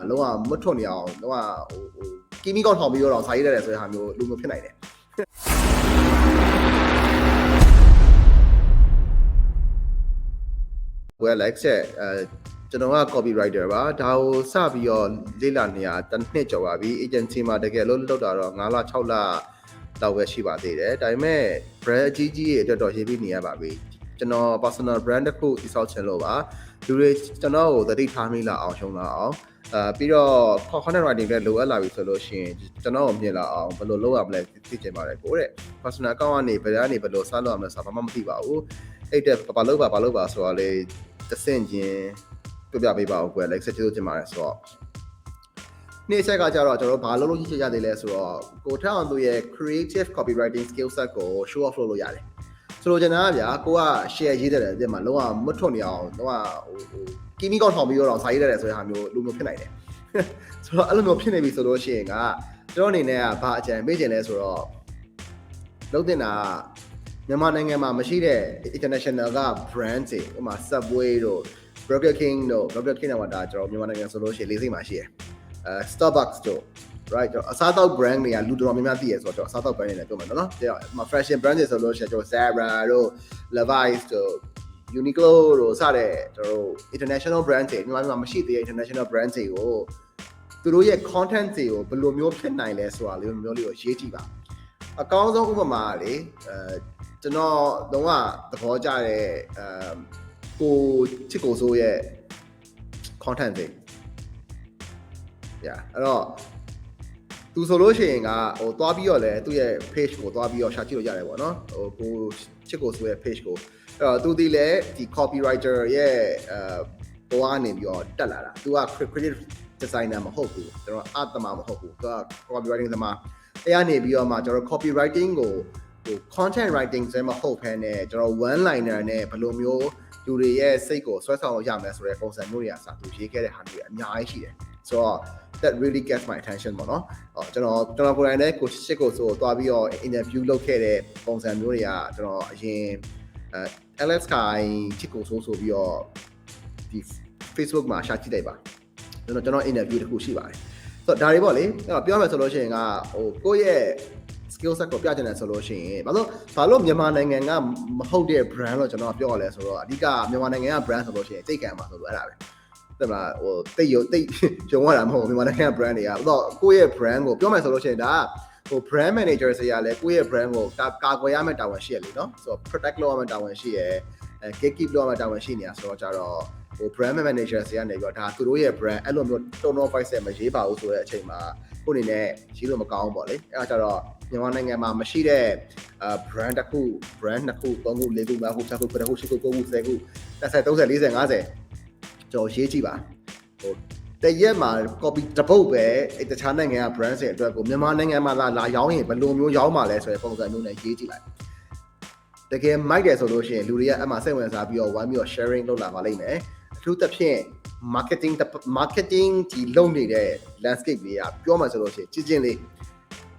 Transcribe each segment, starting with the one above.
လုံးဝမထွတ်နေအောင်လုံးဝကီမီကောက်ထောင်ပြီးတော့စာရေးရတယ်ဆိုတဲ့ဟာမျိုးလူမျိုးဖြစ်နိုင်တယ်well like ကျွန်တော်က copywriter ပါဒါကိုစပြီးတော့လေ့လာနေရတစ်နှစ်ကျော်ပါပြီ agency မှာတကယ်လို့လုပ်တာတော့9လ6လလောက်ပဲရှိပါသေးတယ်ဒါပေမဲ့ brand အကြီးကြီးရဲ့အတွက်တော့ရေးပြီးနေရပါပြီကျွန်တော် personal brand တစ်ခုတည်ဆောက်ချင်လို့ပါလူတွေကျွန်တော်ကိုသတိထားမိလာအောင်ရှုံးလာအောင်ပြီးတော့ content writing လည်းလိုအပ်လာပြီဆိုလို့ရှိရင်ကျွန်တော်ကိုမြင်လာအောင်ဘယ်လိုလုပ်ရမလဲသိချင်ပါတယ်ကိုတဲ့ personal account ကနေဘယ်ကနေဘယ်လိုစလုပ်ရမလဲဆိုတာဘာမှမသိပါဘူးအဲ့တဲ့ဘာလုပ်ပါဆိုတော့လေတဆင့်ချင်းပြပြပေးပါဦးကွယ် like ဆက်ချိုးချင်ပါတယ်ဆိုတော့နေ့ချက်ကကြတော့ကျွန်တော်ဘာလုပ်လို့ရှိရသေးလဲဆိုတော့ကိုထအောင်သူရဲ့ creative copywriting skill set ကို show off လုပ်လို့ရတယ်ဆိုလိုချင်တာကဗျာကိုက share ရေးတယ်တဲ့မှာလုံးဝမထွတ်နေအောင်လုံးဝကီမီကောက်ထောင်ပြီးတော့စာရေးရတယ်ဆိုတဲ့ဟာမျိုးလူမျိုးဖြစ်နိုင်တယ်ဆိုတော့အဲ့လိုမျိုးဖြစ်နေပြီဆိုလို့ရှိရင်ကကျွန်တော်အနေနဲ့ကဘာအကြံပေးခြင်းလဲဆိုတော့လုပ်တင်တာမြန်မာနိုင်ငံမှာမရှိတဲ့ international က brand တွေဥပမာ Subway တို့ Burger King တို့ Burger King တော့ဒါကျွန်တော်မြန်မာနိုင်ငံဆိုလို့ရှိရင်၄စိတ်မှာရှိတယ်Starbucks တို့ right အစားသောက် brand တွေကလူတော်များများသိရဆိုတော့အစားသောက် brand တွေလည်းပြောမှာနော်။ fashion brand တွေဆိုလို့ရှိရင်ကျွန်တော် Zara တို့ Levi's တို့ Uniqlo တို့စတဲ့ကျွန်တော် international brand တွေမြန်မာနိုင်ငံမှာမရှိသေးတဲ့ international brand တွေကိုသူတို့ရဲ့ content တွေကိုဘယ်လိုမျိုးဖြစ်နိုင်လဲဆိုတာလေးမျိုးလေးကိုရေးကြည့်ပါအကောင်းဆုံးဥပမာလေကျွန်တော်တော့သဘောကျတဲ့ကိုချစ်ကိုစိုးရဲ့ content တွေအဲ့တော့သူဆိုလို့ရှိရင်ကသွားပြီးတော့လဲသူ့ရဲ့ page ကိုသွားပြီးတော့ရှာကြည့်လို့ရတယ်ပေါ့နော်ကိုချစ်ကိုစိုးရဲ့ page ကိုအဲ့တော့သူဒီလဲဒီ copywriter ရဲ့ဘဝကနေပြီးတော့တက်လာတာသူက creative designer မဟုတ်ဘူးကျွန်တော် art သမားမဟုတ်ဘူးသူက copywriting သမားအဲ့ကနေပြီးတော့မှကျွန်တော် copywriting ကိုcontent writing ဆိုမှမဟုတ်ဘဲနဲ့ကျွန်တော် one liner နဲ့ဘယ်လိုမျိုးလူတွေရဲ့စိတ်ကိုဆွဲဆောင်လို့ရမယ်ဆိုတဲ့ပုံစံမျိုးတွေအစားသူရေးခဲ့တဲ့ဟာတွေအများကြီးရှိတယ်ဆိုတော့ that really gets my attention ပေါ့နော်ကျွန်တော်ကိုယ်တိုင်လည်းကိုရှစ်ကိုဆိုသွားပြီးတော့ interview လုပ်ခဲ့တဲ့ပုံစံမျိုးတွေကကျွန်တော်အရင်Alex ခိုင်ချစ်ကိုဆိုပြီးတော့ဒီ Facebook မှာရှာကြည့်လိုက်ပါကျွန်တော် interview တစ်ခုရှိပါတယ်ဆိုတော့ဒါတွေပေါ့လေပြောမယ်ဆိုလို့ရှိရင်ကကိုယ့်ရဲ့ skill set ကိုပြချင်တယ်ဆိုလို့ရှိရင်ဘာလို့မြန်မာနိုင်ငံကမဟုတ်တဲ့ brand လို့ကျွန်တော်ပြောရလဲဆိုတော့အဓိကမြန်မာနိုင်ငံက brand ဆိုလို့ရှိရင်စိတ်ကံပါဆိုလို့အဲ့ဒါပဲတဲ့မလားတိတ်ဂျုံရတာမဟုတ်မြန်မာနိုင်ငံက brand တွေကတော့ကိုယ့်ရဲ့ brand ကိုပြောမယ်ဆိုလို့ရှိရင်ဒါbrand manager တွေကလည်းကိုယ့်ရဲ့ brand ကိုကာကွယ်ရမယ့်တာဝန်ရှိရလေနော်ဆိုတော့ protect လုပ်ရမယ့်တာဝန်ရှိရယ် gatekeep လုပ်ရမယ့်တာဝန်ရှိနေတာဆိုတော့ကြတော့brand manager တွေကနေပြီးတော့ဒါသူတို့ရဲ့ brand အဲ့လိုမျိုး tone of voice မရေးပါဘူးဆိုတဲ့အချိန်မှာကိုအနေနဲ့ရေးလို့မကောင်းဘူးပေါ့လေအဲ့ဒါကြတော့မြန်မာနိုင်ငံမှာမရှိတဲ့ brand တစ်ခု brand နှစ်ခုသုံးခုလေးခုငါးခု၆ခု၇ခု၈ခု9ခု10ခု20 30 40 50ကျော်ရေးကြည့်ပါတရက်မှာ copy တစ်ပုတ်ပဲတခြားနိုင်ငံက brand တွေအတွက်ကိုမြန်မာနိုင်ငံမှာလာရောင်းရင်ဘယ်လိုမျိုးရောင်းမှာလဲဆိုတဲ့ပုံစံမျိုးနဲ့ရေးကြည့်လိုက်တကယ်မိုက်တယ်ဆိုလို့ရှိရင်လူတွေကအမှစိတ်ဝင်စားပြီးတော့ဝိုင်းပြီးတော့ sharing လုပ်လာပါလိမ့်မယ်အထူးသဖြင့် marketing ဒီလုပ်နေတဲ့ landscape တွေကပြောမှဆိုလို့ရှိရင်ချင်းလေး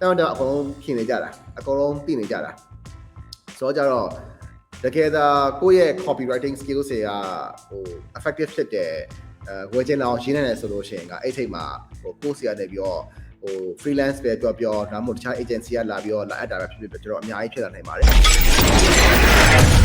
တောင်းတအကုန်လုံးခင်နေကြတာအကုန်လုံးသိနေကြတာဆိုတော့ကြတော့တကယ်သာကိုယ့်ရဲ့ copywriting skills တွေကeffective ဖြစ်တယ်ဝယ်ချင်အောင်ရှင်းနေတယ်ဆိုလို့ရှိရင်ကအဲ့ချိန်မှာကိုယ့်စီကနေပြီးတော့freelance ပဲပြောဒါမှမဟုတ်တခြား agency ကလာပြီးတော့လာအပ်တာပဲဖြစ်ဖြစ်ကျွန်တော်အများကြီးဖြစ်လာနိုင်ပါတယ်